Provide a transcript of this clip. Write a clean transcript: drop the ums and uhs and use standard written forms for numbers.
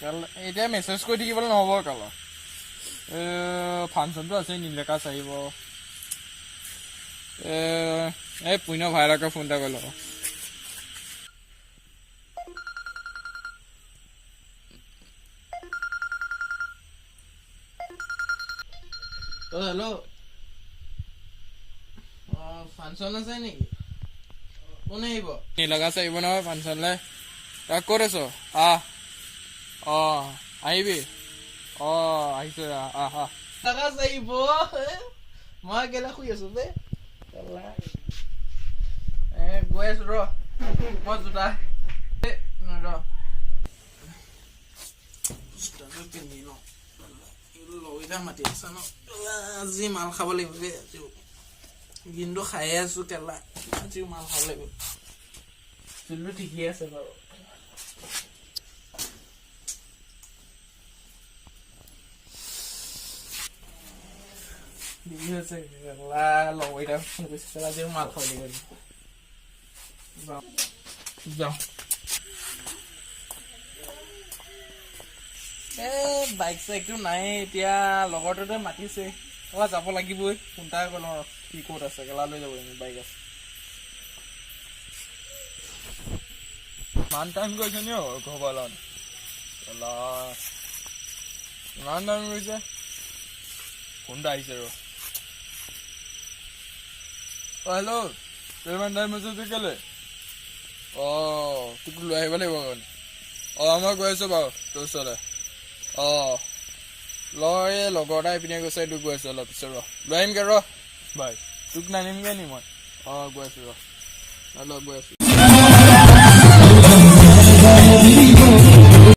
এতিয়া মেছেজ কৰি থাকিবলৈ নহ'ব কাল ফাংচনটো আছে নীলেকা চাহিব এই পুণ্য ভাইৰাকে ফোন এটা কৰি ল'ব হেল্ল' ফাংচন আছে নেকি কোন আহিব নীলকা চাহিব নহয় ফাংচনলৈ তই ক'ত আছ আহিবি আহিছো দাদা চাহিব মই কেলে শুই আছো বে গৈ আছো ৰ মই জোতা পিন্ধি ন লগা মাতি আছে ন আজি মাল খাব লাগিব বে দিনটো খায়ে আছো কেলা আজিও মাল খাব লাগিব চুলিটো ঠিকেই আছে বাৰু লগৰকেইটা ফোন কৰিছে আজিও মাল খাব লাগিব যাওঁ বাইক চাইকটো নাই এতিয়া লগৰটোতে মাতিছে যাব লাগিবই ফোন এটা কৰি লওঁ কি ক'ত আছে কেলা লৈ যাব বাইক আছে ইমান টাইম গৈছে নি ঘৰ পালত কেলা ইমান টাইম গৈছে ফোন এটা আহিছে ৰ হেল্ল' তই ইমান টাইম হৈছে তোৰ কেলে তোক লৈ আহিব লাগিব মই গৈ আছো বাৰু তোৰ ওচৰলৈ লগৰ এটা এইপিনে গৈছে তোক গৈ আছো অলপ পিছত লৈ আহিমগে ৰ বাই তোক নানিমগে নি মই গৈ আছো ৰ গৈ আছো